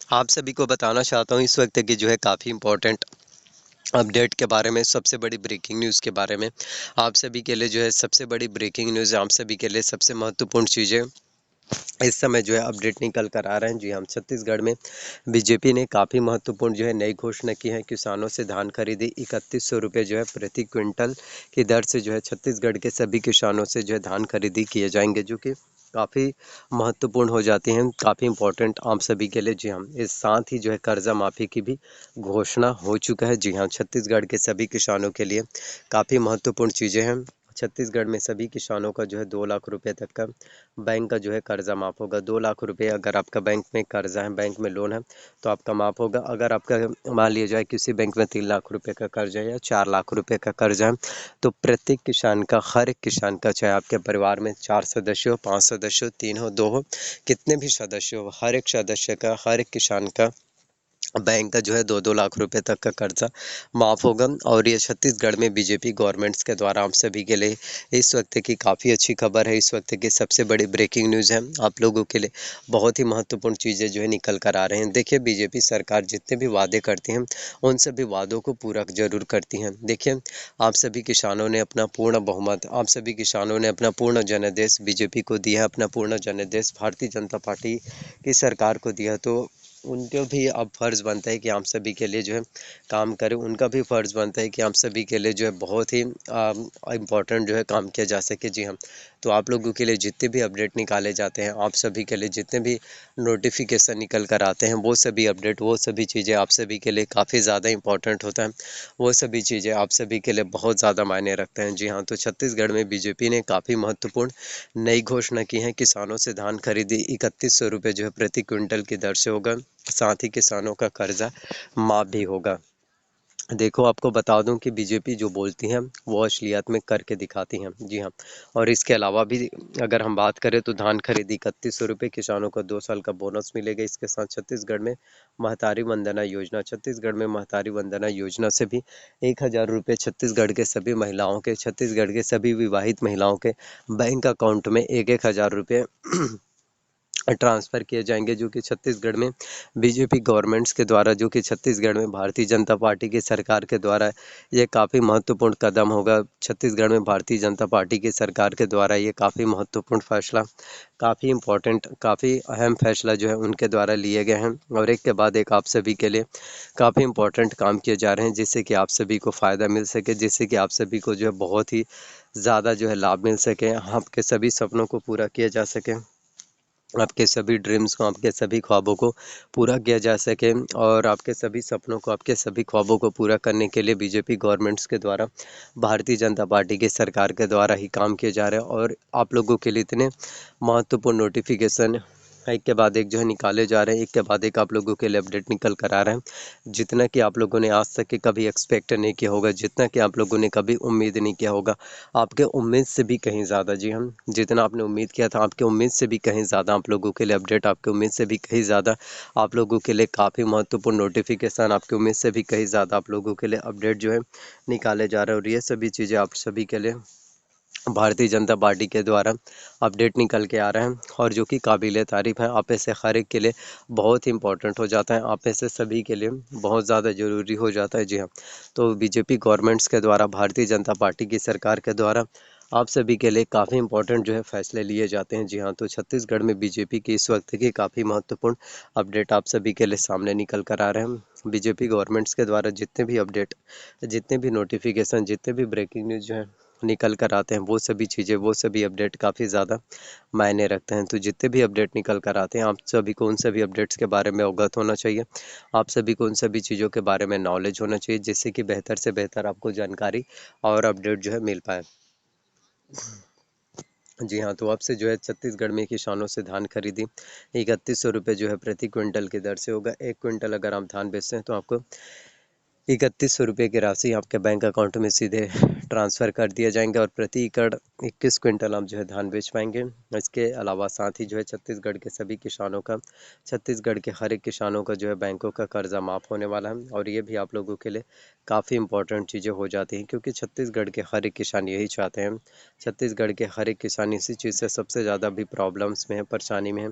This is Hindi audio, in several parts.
आप सभी को बताना चाहता हूँ इस वक्त की जो है काफ़ी इम्पोर्टेंट अपडेट के बारे में, सबसे बड़ी ब्रेकिंग न्यूज़ के बारे में। आप सभी के लिए जो है सबसे बड़ी ब्रेकिंग न्यूज़, आप सभी के लिए सबसे महत्वपूर्ण चीज़ें इस समय जो है अपडेट निकल कर आ रहे हैं। जी हम छत्तीसगढ़ में बीजेपी ने काफ़ी महत्वपूर्ण जो है नई घोषणा की है। किसानों से धान खरीदी 3100 रुपये जो है प्रति क्विंटल की दर से जो है छत्तीसगढ़ के सभी किसानों से जो है धान खरीदी किए जाएंगे, जो कि काफ़ी महत्वपूर्ण हो जाती हैं, काफ़ी इम्पोर्टेंट आप सभी के लिए। जी हाँ, इस साथ ही जो है कर्जा माफ़ी की भी घोषणा हो चुका है। जी हाँ, छत्तीसगढ़ के सभी किसानों के लिए काफ़ी महत्वपूर्ण चीज़ें हैं। छत्तीसगढ़ में सभी किसानों का जो है 2 लाख रुपये तक का बैंक का जो है कर्जा माफ़ होगा। 2 लाख रुपये अगर आपका बैंक में कर्जा है, बैंक में लोन है, तो आपका माफ़ होगा। अगर आपका मान लिया जाए किसी बैंक में 3 लाख रुपये का कर्जा है या 4 लाख रुपये का कर्जा है, तो प्रत्येक किसान का, हर एक किसान का, चाहे आपके परिवार में 4 सदस्य हो, 5 सदस्य हो, 3 हो, 2 हो, कितने भी सदस्य हो, हर एक सदस्य का, हर एक किसान का बैंक का जो है 2-2 लाख रुपए तक का कर्जा माफ़ होगा। और ये छत्तीसगढ़ में बीजेपी गवर्नमेंट्स के द्वारा हम सभी के लिए इस वक्त की काफ़ी अच्छी खबर है। इस वक्त की सबसे बड़ी ब्रेकिंग न्यूज़ है। आप लोगों के लिए बहुत ही महत्वपूर्ण चीज़ें जो है निकल कर आ रहे हैं। देखिए, बीजेपी सरकार जितने भी वादे करती हैं, उन सभी वादों को पूरा ज़रूर करती हैं। देखिए, आप सभी किसानों ने अपना पूर्ण बहुमत, आप सभी किसानों ने अपना पूर्ण जनादेश बीजेपी को दिया है, अपना पूर्ण जनादेश भारतीय जनता पार्टी की सरकार को दिया। तो उनका भी अब फ़र्ज़ बनता है कि हम सभी के लिए जो है काम करें। उनका भी फ़र्ज़ बनता है कि हम सभी के लिए जो है बहुत ही इम्पोर्टेंट जो है काम किया जा सके। जी हाँ, तो आप लोगों के लिए जितने भी अपडेट निकाले जाते हैं, आप सभी के लिए जितने भी नोटिफिकेशन निकल कर आते हैं, वो सभी अपडेट, वो सभी चीज़ें आप सभी के लिए काफ़ी ज़्यादा इम्पोर्टेंट होता है। वो सभी चीज़ें आप सभी के लिए बहुत ज़्यादा मायने रखते हैं। जी हाँ, तो छत्तीसगढ़ में बीजेपी ने काफ़ी महत्वपूर्ण नई घोषणा की है। किसानों से धान खरीदी 3100 रुपये जो है प्रति क्विंटल की दर से होगा। साथ ही किसानों का कर्जा माफ़ भी होगा। देखो, आपको बता दूं कि बीजेपी जो बोलती हैं वो असलियत में करके दिखाती हैं। जी हाँ, और इसके अलावा भी अगर हम बात करें तो धान खरीदी 3100 रुपये, किसानों को 2 साल का बोनस मिलेगा। इसके साथ छत्तीसगढ़ में महतारी वंदना योजना, छत्तीसगढ़ में महतारी वंदना योजना से भी 1000 रुपये छत्तीसगढ़ के सभी महिलाओं के, छत्तीसगढ़ के सभी विवाहित महिलाओं के बैंक अकाउंट में 1-1000 रुपये ट्रांसफ़र किए जाएंगे, जो कि छत्तीसगढ़ में बीजेपी गवर्नमेंट्स के द्वारा, जो कि छत्तीसगढ़ में भारतीय जनता पार्टी की सरकार के द्वारा ये काफ़ी महत्वपूर्ण कदम होगा। छत्तीसगढ़ में भारतीय जनता पार्टी की सरकार के द्वारा ये काफ़ी महत्वपूर्ण फैसला, काफ़ी इम्पोर्टेंट, काफ़ी अहम फैसला जो है उनके द्वारा लिए गए हैं। और एक के बाद एक आप सभी के लिए काफ़ी इम्पोर्टेंट काम किए जा रहे हैं, जिससे कि आप सभी को फ़ायदा मिल सके, जिससे कि आप सभी को जो है बहुत ही ज़्यादा जो है लाभ मिल सके, आपके सभी सपनों को पूरा किया जा सके, आपके सभी ड्रीम्स को, आपके सभी ख्वाबों को पूरा किया जा सके। और आपके सभी सपनों को, आपके सभी ख्वाबों को पूरा करने के लिए बीजेपी गवर्नमेंट्स के द्वारा, भारतीय जनता पार्टी की सरकार के द्वारा ही काम किए जा रहे हैं। और आप लोगों के लिए इतने महत्वपूर्ण नोटिफिकेशन एक के बाद एक जो है निकाले जा रहे हैं, एक के बाद एक आप लोगों के लिए अपडेट निकल कर आ रहे हैं, जितना कि आप लोगों ने आज तक के कभी एक्सपेक्ट नहीं किया होगा, जितना कि आप लोगों ने कभी उम्मीद नहीं किया होगा। आपके उम्मीद से भी कहीं ज़्यादा, जी हम, जितना आपने उम्मीद किया था, आपके उम्मीद से भी कहीं ज़्यादा आप लोगों के लिए अपडेट, आपके उम्मीद से भी कहीं ज़्यादा आप लोगों के लिए काफ़ी महत्वपूर्ण नोटिफिकेशन, आपकी उम्मीद से भी कहीं ज़्यादा आप लोगों के लिए अपडेट जो है निकाले जा रहे हैं। और ये सभी चीज़ें आप सभी के लिए भारतीय जनता पार्टी के द्वारा अपडेट निकल के आ रहे हैं, और जो कि काबिल तारीफ़ है। आप में से हर एक के लिए बहुत ही इंपॉर्टेंट हो जाता है, आप में से सभी के लिए बहुत ज़्यादा ज़रूरी हो जाता है। जी हाँ, तो बीजेपी गवर्नमेंट्स के द्वारा, भारतीय जनता पार्टी की सरकार के द्वारा आप सभी के लिए काफ़ी इंपॉर्टेंट जो है फैसले लिए जाते हैं। जी हाँ, तो छत्तीसगढ़ में बीजेपी की इस वक्त की काफ़ी महत्वपूर्ण अपडेट आप सभी के लिए सामने निकल कर आ रहे हैं। बीजेपी गवर्नमेंट्स के द्वारा जितने भी अपडेट, जितने भी नोटिफिकेशन, जितने भी ब्रेकिंग न्यूज़ जो है निकल कर आते हैं, वो सभी चीज़ें, वो सभी अपडेट काफ़ी ज़्यादा मायने रखते हैं। तो जितने भी अपडेट निकल कर आते हैं, आप सभी को उन सभी अपडेट्स के बारे में अवगत होना चाहिए। आप सभी को उन सभी चीज़ों के बारे में नॉलेज होना चाहिए, जिससे कि बेहतर से बेहतर आपको जानकारी और अपडेट जो है मिल पाए। जी हाँ, तो अब से जो है छत्तीसगढ़ में किसानों से धान खरीदी 3100 रुपये जो है प्रति क्विंटल की दर से होगा। 1 क्विंटल अगर आप धान बेचते हैं, तो आपको 3100 रुपये की राशि आपके बैंक अकाउंट में सीधे ट्रांसफ़र कर दिए जाएंगे, और प्रति एकड़ 21 क्विंटल आप जो है धान बेच पाएंगे। इसके अलावा साथ ही जो है छत्तीसगढ़ के सभी किसानों का, छत्तीसगढ़ के हर एक किसानों का जो है बैंकों का कर्जा माफ़ होने वाला है। और ये भी आप लोगों के लिए काफ़ी इंपॉर्टेंट चीज़ें हो जाती हैं, क्योंकि छत्तीसगढ़ के हर एक किसान यही चाहते हैं। छत्तीसगढ़ के हर एक किसान इसी चीज़ से सबसे ज़्यादा भी प्रॉब्लम्स में है, परेशानी में है।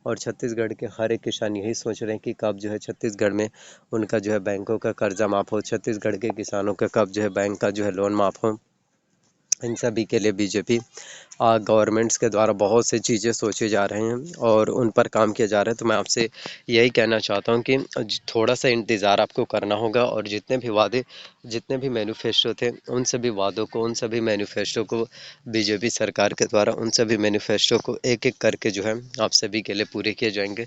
और छत्तीसगढ़ के हर एक किसान यही सोच रहे हैं कि कब जो है छत्तीसगढ़ में उनका जो है बैंकों का कर्जा माफ़ हो, छत्तीसगढ़ के किसानों का कब जो है बैंक का जो है लोन माफ़ हो। इन सभी के लिए बीजेपी गवर्नमेंट्स के द्वारा बहुत सी चीज़ें सोचे जा रहे हैं और उन पर काम किया जा रहा है। तो मैं आपसे यही कहना चाहता हूं कि थोड़ा सा इंतज़ार आपको करना होगा और जितने भी वादे, जितने भी मैनिफेस्टो थे, उन सभी वादों को, उन सभी मैनिफेस्टो को बीजेपी सरकार के द्वारा उन सभी मैनिफेस्टो को एक एक करके जो है आप सभी के लिए पूरे किए जाएंगे,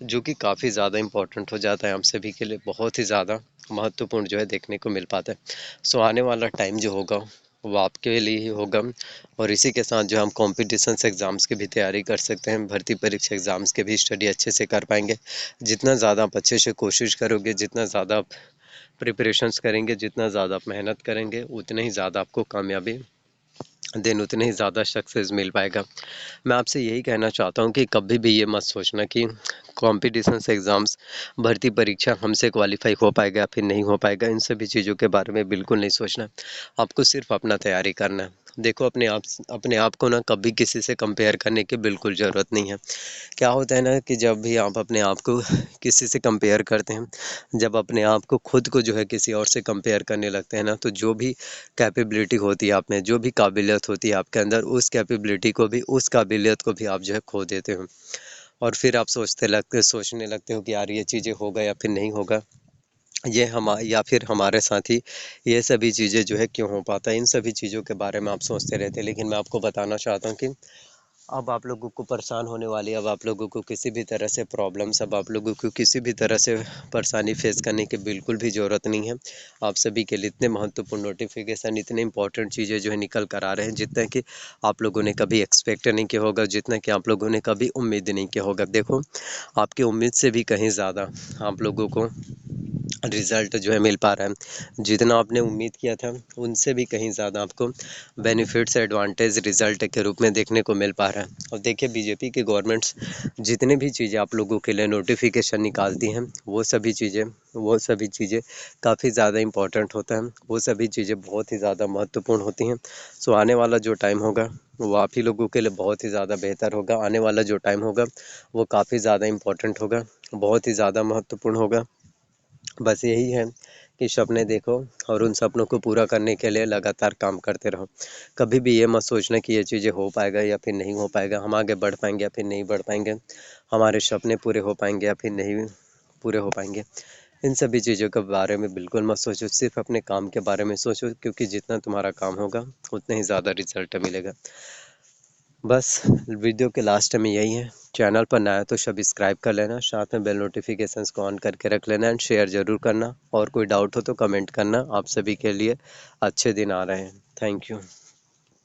जो कि काफ़ी ज़्यादा इम्पोर्टेंट हो जाता है, आप सभी के लिए बहुत ही ज़्यादा महत्वपूर्ण जो है देखने को मिल पाता है। सो आने वाला टाइम जो होगा वो आपके लिए ही होगा और इसी के साथ जो हम कॉम्पिटिशन्स एग्ज़ाम्स की भी तैयारी कर सकते हैं, भर्ती परीक्षा एग्ज़ाम्स के भी स्टडी अच्छे से कर पाएंगे। जितना ज़्यादा आप अच्छे से कोशिश करोगे, जितना ज़्यादा आप प्रिपरेशंस करेंगे, जितना ज़्यादा आप मेहनत करेंगे, उतने ही ज़्यादा आपको कामयाबी देन उतने ही ज़्यादा सक्सेस मिल पाएगा। मैं आपसे यही कहना चाहता हूँ कि कभी भी ये मत सोचना कि कॉम्पिटिशन्स एग्ज़ाम्स, भर्ती परीक्षा हमसे क्वालिफाई हो पाएगा या फिर नहीं हो पाएगा, इन सभी चीज़ों के बारे में बिल्कुल नहीं सोचना। आपको सिर्फ अपना तैयारी करना है। देखो अपने आप को ना कभी किसी से कंपेयर करने की बिल्कुल ज़रूरत नहीं है। क्या होता है ना कि जब भी आप अपने आप को किसी से कंपेयर करते हैं, जब अपने आप को खुद को जो है किसी और से कंपेयर करने लगते हैं ना, तो जो भी कैपेबिलिटी होती है आप में, जो भी काबिलियत होती है आपके अंदर, उस कैपेबिलिटी को भी, उस काबिलियत को भी आप जो है खो देते हो। और फिर आप सोचने लगते हो कि यार ये चीज़ें होगा या फिर नहीं होगा, ये हम या फिर हमारे साथ ही ये सभी चीज़ें जो है क्यों हो पाता है, इन सभी चीज़ों के बारे में आप सोचते रहते हैं। लेकिन मैं आपको बताना चाहता हूँ कि अब आप लोगों को परेशान होने वाली, अब आप लोगों को किसी भी तरह से प्रॉब्लम्स, अब आप लोगों को किसी भी तरह से परेशानी फेस करने की बिल्कुल भी ज़रूरत नहीं है। आप सभी के लिए इतने महत्वपूर्ण नोटिफिकेशन, इतने इंपॉर्टेंट चीज़ें जो है निकल कर आ रहे हैं, जितना कि आप लोगों ने कभी एक्सपेक्ट नहीं किया होगा, जितना कि आप लोगों ने कभी उम्मीद नहीं किया होगा। देखो, आपकी उम्मीद से भी कहीं ज़्यादा आप लोगों को रिज़ल्ट जो है मिल पा रहा है। जितना आपने उम्मीद किया था, उनसे भी कहीं ज़्यादा आपको बेनिफिट्स, एडवांटेज रिज़ल्ट के रूप में देखने को मिल पा रहा है। और देखिए, बीजेपी की गवर्नमेंट्स जितनी भी चीज़ें आप लोगों के लिए नोटिफिकेशन निकालती हैं, वो सभी चीज़ें काफ़ी ज़्यादा इम्पोर्टेंट होता है, वो सभी चीज़ें बहुत ही ज़्यादा महत्वपूर्ण होती हैं। सो आने वाला जो टाइम होगा वो आप ही लोगों के लिए बहुत ही ज़्यादा बेहतर होगा। आने वाला जो टाइम होगा वो काफ़ी ज़्यादा इम्पोर्टेंट होगा, बहुत ही ज़्यादा महत्वपूर्ण होगा। बस यही है कि सपने देखो और उन सपनों को पूरा करने के लिए लगातार काम करते रहो। कभी भी ये मत सोचना कि ये चीज़ें हो पाएगा या फिर नहीं हो पाएगा, हम आगे बढ़ पाएंगे या फिर नहीं बढ़ पाएंगे, हमारे सपने पूरे हो पाएंगे या फिर नहीं पूरे हो पाएंगे। इन सभी चीज़ों के बारे में बिल्कुल मत सोचो, सिर्फ अपने काम के बारे में सोचो, क्योंकि जितना तुम्हारा काम होगा उतना ही ज़्यादा रिजल्ट मिलेगा। बस वीडियो के लास्ट में यही है। चैनल पर नया तो सब्सक्राइब कर लेना, साथ में बेल नोटिफिकेशंस को ऑन करके रख लेना एंड शेयर ज़रूर करना। और कोई डाउट हो तो कमेंट करना। आप सभी के लिए अच्छे दिन आ रहे हैं। Thank you.